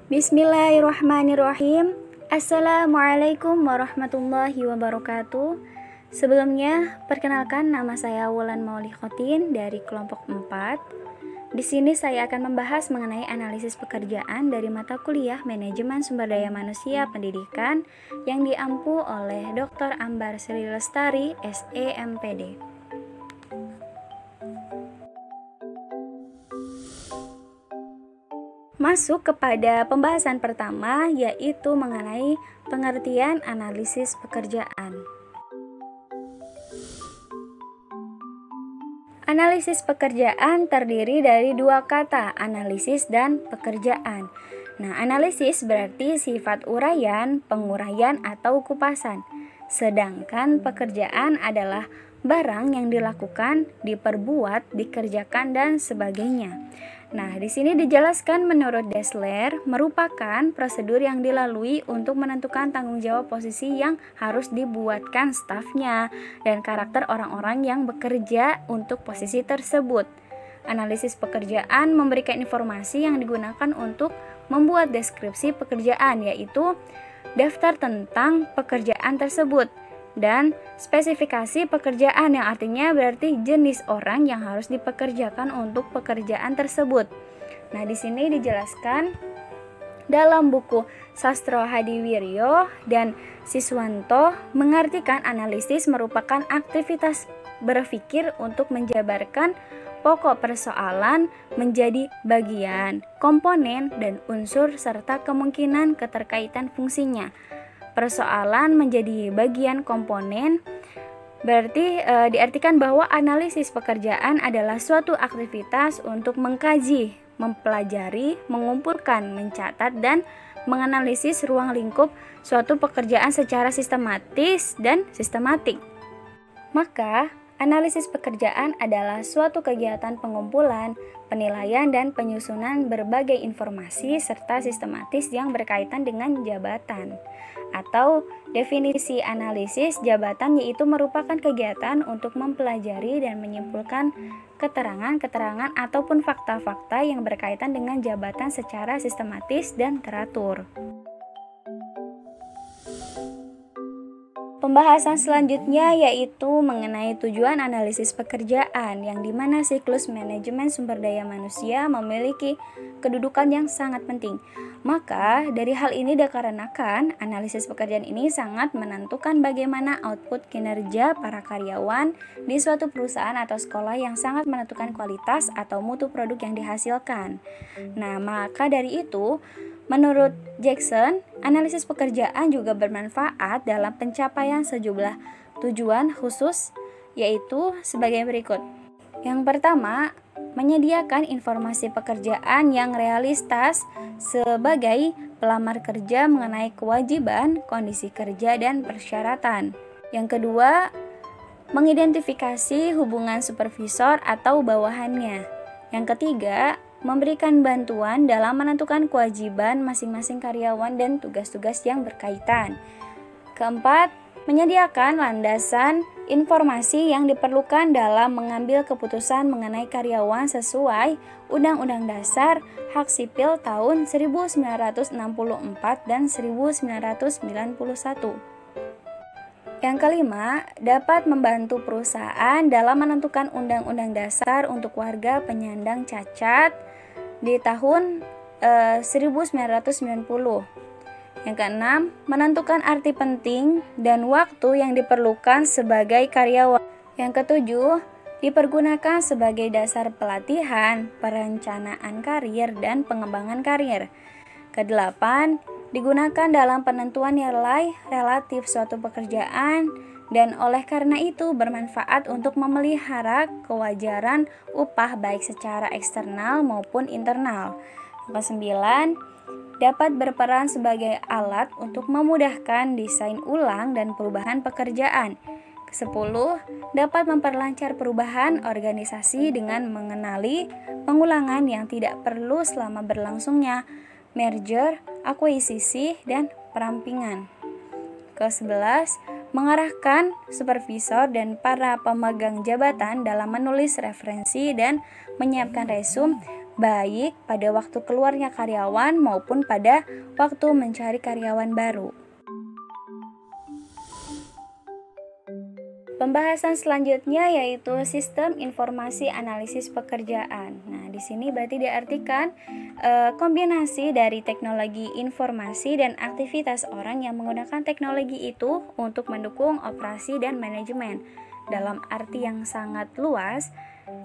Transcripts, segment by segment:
Bismillahirrahmanirrahim. Assalamualaikum warahmatullahi wabarakatuh. Sebelumnya, perkenalkan nama saya Wulan Maulikotin dari kelompok 4. Di sini saya akan membahas mengenai analisis pekerjaan dari mata kuliah Manajemen Sumber Daya Manusia Pendidikan yang diampu oleh Dr. Ambar Sri Lestari, SE MPD. Masuk kepada pembahasan pertama, yaitu mengenai pengertian analisis pekerjaan. Analisis pekerjaan terdiri dari dua kata, analisis dan pekerjaan. Nah, analisis berarti sifat uraian, penguraian, atau kupasan. Sedangkan pekerjaan adalah barang yang dilakukan, diperbuat, dikerjakan, dan sebagainya. Nah, di sini dijelaskan menurut Dessler merupakan prosedur yang dilalui untuk menentukan tanggung jawab posisi yang harus dibuatkan stafnya dan karakter orang-orang yang bekerja untuk posisi tersebut. Analisis pekerjaan memberikan informasi yang digunakan untuk membuat deskripsi pekerjaan, yaitu daftar tentang pekerjaan tersebut dan spesifikasi pekerjaan, yang artinya berarti jenis orang yang harus dipekerjakan untuk pekerjaan tersebut. Nah, di sini dijelaskan dalam buku Sastro Hadiwiryo dan Siswanto mengartikan analisis merupakan aktivitas berpikir untuk menjabarkan pokok persoalan menjadi bagian, komponen, dan unsur serta kemungkinan keterkaitan fungsinya. Persoalan menjadi bagian komponen berarti diartikan bahwa analisis pekerjaan adalah suatu aktivitas untuk mengkaji, mempelajari, mengumpulkan, mencatat, dan menganalisis ruang lingkup suatu pekerjaan secara sistematis dan sistematik. Maka, analisis pekerjaan adalah suatu kegiatan pengumpulan, penilaian, dan penyusunan berbagai informasi serta sistematis yang berkaitan dengan jabatan. Atau definisi analisis jabatan yaitu merupakan kegiatan untuk mempelajari dan menyimpulkan keterangan-keterangan ataupun fakta-fakta yang berkaitan dengan jabatan secara sistematis dan teratur. Pembahasan selanjutnya yaitu mengenai tujuan analisis pekerjaan, yang dimana siklus manajemen sumber daya manusia memiliki kedudukan yang sangat penting. Maka dari hal ini dikarenakan analisis pekerjaan ini sangat menentukan bagaimana output kinerja para karyawan di suatu perusahaan atau sekolah, yang sangat menentukan kualitas atau mutu produk yang dihasilkan. Nah, maka dari itu menurut Jackson, analisis pekerjaan juga bermanfaat dalam pencapaian sejumlah tujuan khusus, yaitu sebagai berikut. Yang pertama, menyediakan informasi pekerjaan yang realistis sebagai pelamar kerja mengenai kewajiban, kondisi kerja, dan persyaratan. Yang kedua, mengidentifikasi hubungan supervisor atau bawahannya. Yang ketiga, memberikan bantuan dalam menentukan kewajiban masing-masing karyawan dan tugas-tugas yang berkaitan. Keempat, menyediakan landasan informasi yang diperlukan dalam mengambil keputusan mengenai karyawan sesuai Undang-Undang Dasar Hak Sipil tahun 1964 dan 1991. Yang kelima, dapat membantu perusahaan dalam menentukan undang-undang dasar untuk warga penyandang cacat di tahun 1990. Yang keenam, menentukan arti penting dan waktu yang diperlukan sebagai karyawan. Yang ketujuh, dipergunakan sebagai dasar pelatihan, perencanaan karir, dan pengembangan karir. Kedelapan, digunakan dalam penentuan nilai relatif suatu pekerjaan dan oleh karena itu bermanfaat untuk memelihara kewajaran upah baik secara eksternal maupun internal. Kesembilan, dapat berperan sebagai alat untuk memudahkan desain ulang dan perubahan pekerjaan. Kesepuluh, dapat memperlancar perubahan organisasi dengan mengenali pengulangan yang tidak perlu selama berlangsungnya merger, akuisisi, dan perampingan. Ke-11, mengarahkan supervisor dan para pemegang jabatan dalam menulis referensi dan menyiapkan resume baik pada waktu keluarnya karyawan maupun pada waktu mencari karyawan baru. Pembahasan selanjutnya yaitu sistem informasi analisis pekerjaan. Nah, di sini berarti diartikan kombinasi dari teknologi informasi dan aktivitas orang yang menggunakan teknologi itu untuk mendukung operasi dan manajemen. Dalam arti yang sangat luas,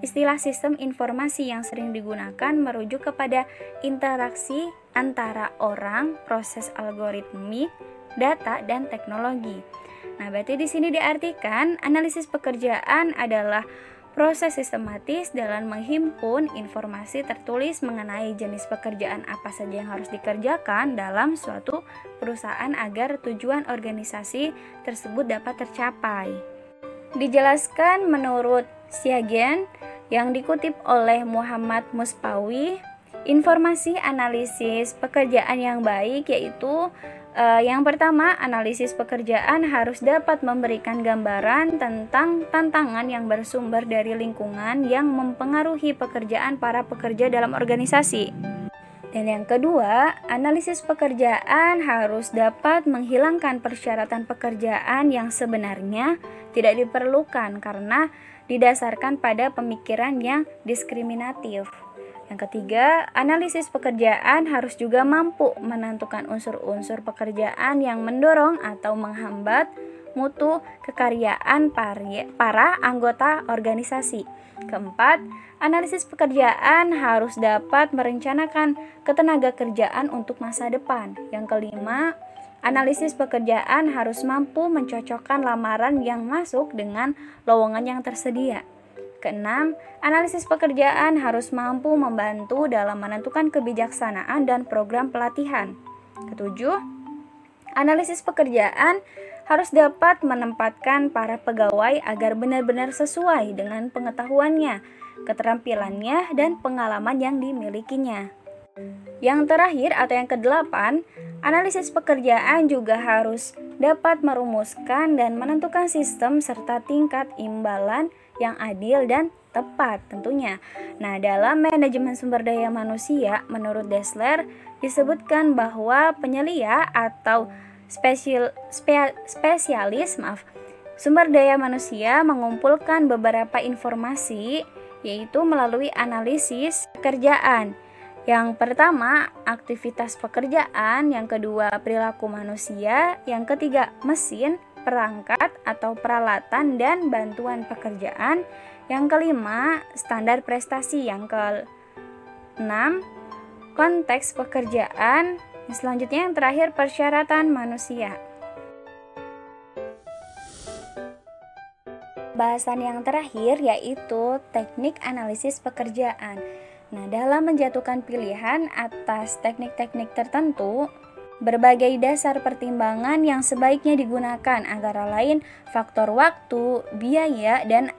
istilah sistem informasi yang sering digunakan merujuk kepada interaksi antara orang, proses algoritmik, data, dan teknologi. Nah, berarti di sini diartikan analisis pekerjaan adalah proses sistematis dalam menghimpun informasi tertulis mengenai jenis pekerjaan apa saja yang harus dikerjakan dalam suatu perusahaan agar tujuan organisasi tersebut dapat tercapai. Dijelaskan menurut Siagen yang dikutip oleh Muhammad Muspawi, informasi analisis pekerjaan yang baik yaitu yang pertama, analisis pekerjaan harus dapat memberikan gambaran tentang tantangan yang bersumber dari lingkungan yang mempengaruhi pekerjaan para pekerja dalam organisasi. Dan yang kedua, analisis pekerjaan harus dapat menghilangkan persyaratan pekerjaan yang sebenarnya tidak diperlukan karena didasarkan pada pemikiran yang diskriminatif. Yang ketiga, analisis pekerjaan harus juga mampu menentukan unsur-unsur pekerjaan yang mendorong atau menghambat mutu kekaryaan para anggota organisasi. Keempat, analisis pekerjaan harus dapat merencanakan ketenagakerjaan untuk masa depan. Yang kelima, analisis pekerjaan harus mampu mencocokkan lamaran yang masuk dengan lowongan yang tersedia. Keenam, analisis pekerjaan harus mampu membantu dalam menentukan kebijaksanaan dan program pelatihan. Ketujuh, analisis pekerjaan harus dapat menempatkan para pegawai agar benar-benar sesuai dengan pengetahuannya, keterampilannya, dan pengalaman yang dimilikinya. Yang terakhir atau yang kedelapan, analisis pekerjaan juga harus dapat merumuskan dan menentukan sistem serta tingkat imbalan yang adil dan tepat tentunya. Nah, dalam manajemen sumber daya manusia, menurut Dessler disebutkan bahwa penyelia atau spesialis sumber daya manusia mengumpulkan beberapa informasi yaitu melalui analisis pekerjaan. Yang pertama, aktivitas pekerjaan, yang kedua, perilaku manusia, yang ketiga, mesin, perangkat atau peralatan dan bantuan pekerjaan, yang kelima, standar prestasi, yang keenam, konteks pekerjaan, selanjutnya yang terakhir, persyaratan manusia. Bahasan yang terakhir yaitu teknik analisis pekerjaan. Nah, dalam menjatuhkan pilihan atas teknik-teknik tertentu, berbagai dasar pertimbangan yang sebaiknya digunakan antara lain faktor waktu, biaya, dan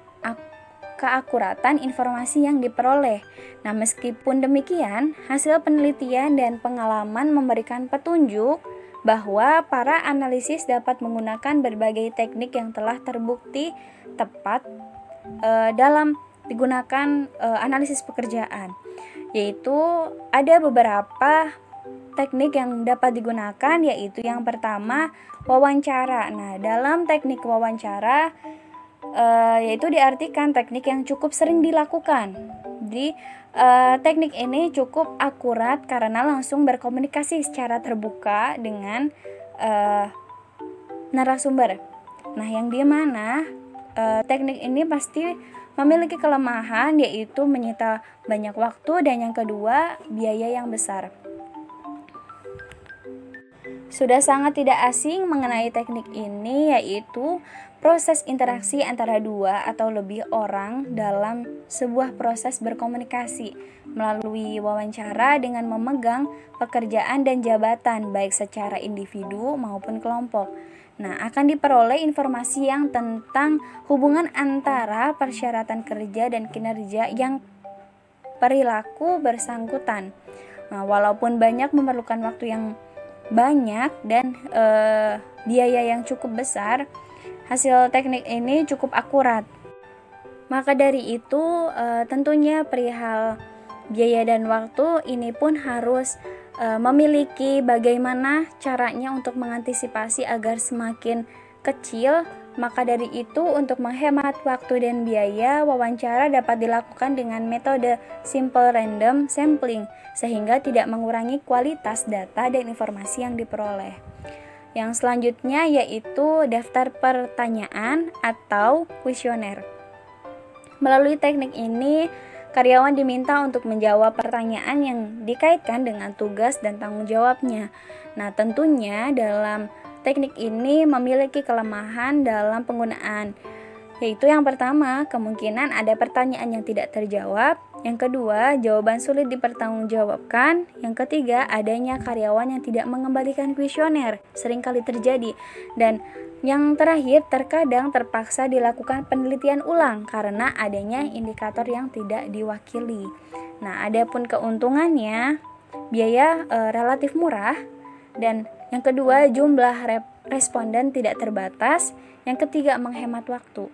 keakuratan informasi yang diperoleh. Nah, meskipun demikian, hasil penelitian dan pengalaman memberikan petunjuk bahwa para analisis dapat menggunakan berbagai teknik yang telah terbukti tepat dalam digunakan analisis pekerjaan, yaitu ada beberapa teknik yang dapat digunakan, yaitu yang pertama wawancara. Nah, dalam teknik wawancara yaitu diartikan teknik yang cukup sering dilakukan. Jadi teknik ini cukup akurat karena langsung berkomunikasi secara terbuka dengan narasumber. Nah, yang di mana teknik ini pasti memiliki kelemahan, yaitu menyita banyak waktu, dan yang kedua biaya yang besar. Sudah sangat tidak asing mengenai teknik ini, yaitu proses interaksi antara dua atau lebih orang dalam sebuah proses berkomunikasi melalui wawancara dengan memegang pekerjaan dan jabatan baik secara individu maupun kelompok. Nah, akan diperoleh informasi yang tentang hubungan antara persyaratan kerja dan kinerja yang perilaku bersangkutan. Nah, walaupun banyak memerlukan waktu yang banyak dan biaya yang cukup besar, hasil teknik ini cukup akurat. Maka dari itu tentunya perihal biaya dan waktu ini pun harus memiliki bagaimana caranya untuk mengantisipasi agar semakin kecil. Maka dari itu, untuk menghemat waktu dan biaya, wawancara dapat dilakukan dengan metode simple random sampling sehingga tidak mengurangi kualitas data dan informasi yang diperoleh. Yang selanjutnya yaitu daftar pertanyaan atau kuesioner. Melalui teknik ini, karyawan diminta untuk menjawab pertanyaan yang dikaitkan dengan tugas dan tanggung jawabnya. Nah, tentunya dalam teknik ini memiliki kelemahan dalam penggunaan, yaitu yang pertama, kemungkinan ada pertanyaan yang tidak terjawab. Yang kedua, jawaban sulit dipertanggungjawabkan. Yang ketiga, adanya karyawan yang tidak mengembalikan kuesioner, seringkali terjadi. Dan yang terakhir, terkadang terpaksa dilakukan penelitian ulang karena adanya indikator yang tidak diwakili. Nah, adapun keuntungannya, biaya relatif murah, dan yang kedua, jumlah responden tidak terbatas. Yang ketiga, menghemat waktu.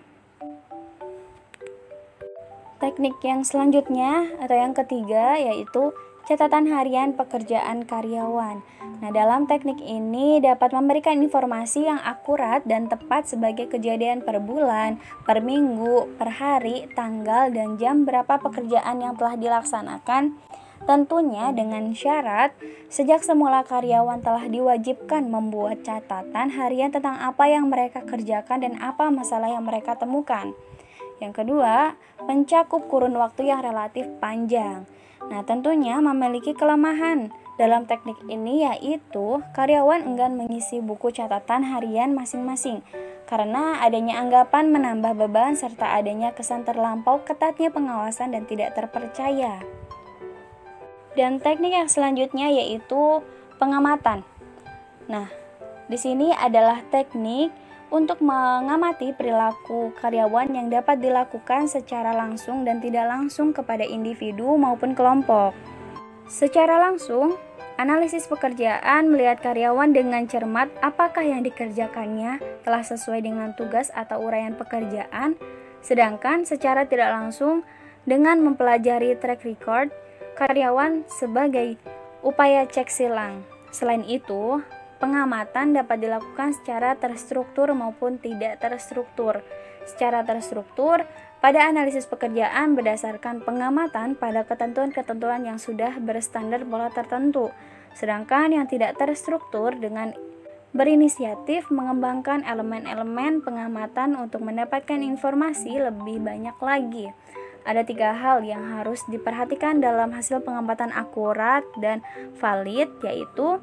Teknik yang selanjutnya atau yang ketiga yaitu catatan harian pekerjaan karyawan. Nah, dalam teknik ini dapat memberikan informasi yang akurat dan tepat sebagai kejadian per bulan, per minggu, per hari, tanggal, dan jam berapa pekerjaan yang telah dilaksanakan. Tentunya dengan syarat sejak semula karyawan telah diwajibkan membuat catatan harian tentang apa yang mereka kerjakan dan apa masalah yang mereka temukan. Yang kedua, mencakup kurun waktu yang relatif panjang. Nah, tentunya memiliki kelemahan dalam teknik ini yaitu karyawan enggan mengisi buku catatan harian masing-masing karena adanya anggapan menambah beban serta adanya kesan terlampau ketatnya pengawasan dan tidak terpercaya. Dan teknik yang selanjutnya yaitu pengamatan. Nah, di sini adalah teknik untuk mengamati perilaku karyawan yang dapat dilakukan secara langsung dan tidak langsung kepada individu maupun kelompok. Secara langsung, analisis pekerjaan melihat karyawan dengan cermat apakah yang dikerjakannya telah sesuai dengan tugas atau uraian pekerjaan, sedangkan secara tidak langsung dengan mempelajari track record karyawan sebagai upaya cek silang. Selain itu, pengamatan dapat dilakukan secara terstruktur maupun tidak terstruktur. Secara terstruktur, pada analisis pekerjaan berdasarkan pengamatan pada ketentuan-ketentuan yang sudah berstandar pola tertentu. Sedangkan yang tidak terstruktur dengan berinisiatif mengembangkan elemen-elemen pengamatan untuk mendapatkan informasi lebih banyak lagi. Ada 3 hal yang harus diperhatikan dalam hasil pengamatan akurat dan valid, yaitu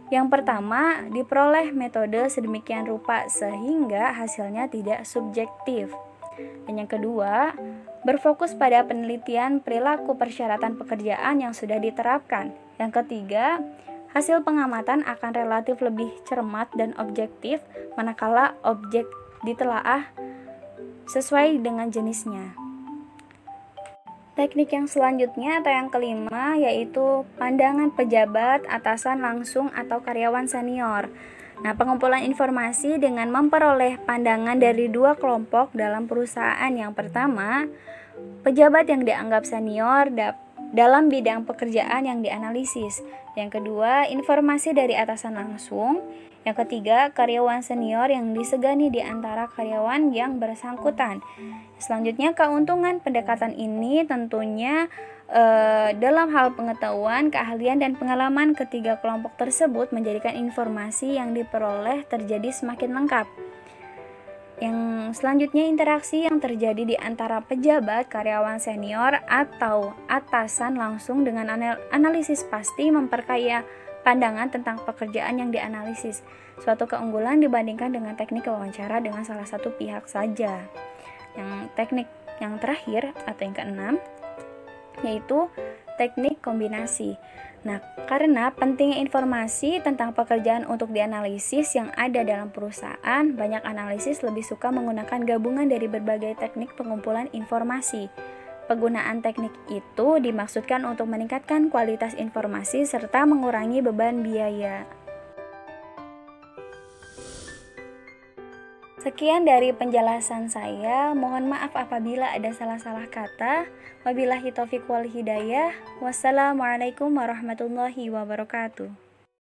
yang pertama, diperoleh metode sedemikian rupa sehingga hasilnya tidak subjektif. Dan yang kedua, berfokus pada penelitian perilaku persyaratan pekerjaan yang sudah diterapkan. Yang ketiga, hasil pengamatan akan relatif lebih cermat dan objektif manakala objek ditelaah sesuai dengan jenisnya. Teknik yang selanjutnya atau yang kelima yaitu pandangan pejabat, atasan langsung atau karyawan senior. Nah, pengumpulan informasi dengan memperoleh pandangan dari 2 kelompok dalam perusahaan. Yang pertama, pejabat yang dianggap senior dalam bidang pekerjaan yang dianalisis. Yang kedua, informasi dari atasan langsung. Yang ketiga, karyawan senior yang disegani di antara karyawan yang bersangkutan. Selanjutnya, keuntungan pendekatan ini tentunya dalam hal pengetahuan, keahlian, dan pengalaman ketiga kelompok tersebut menjadikan informasi yang diperoleh terjadi semakin lengkap. Yang selanjutnya, interaksi yang terjadi di antara pejabat, karyawan senior, atau atasan langsung dengan analisis pasti memperkaya pandangan tentang pekerjaan yang dianalisis, suatu keunggulan dibandingkan dengan teknik wawancara dengan salah satu pihak saja. Yang teknik yang terakhir atau yang keenam yaitu teknik kombinasi. Nah, karena pentingnya informasi tentang pekerjaan untuk dianalisis yang ada dalam perusahaan, banyak analisis lebih suka menggunakan gabungan dari berbagai teknik pengumpulan informasi. Penggunaan teknik itu dimaksudkan untuk meningkatkan kualitas informasi serta mengurangi beban biaya. Sekian dari penjelasan saya. Mohon maaf apabila ada salah-salah kata. Wabillahi taufiq wal hidayah. Wassalamualaikum warahmatullahi wabarakatuh.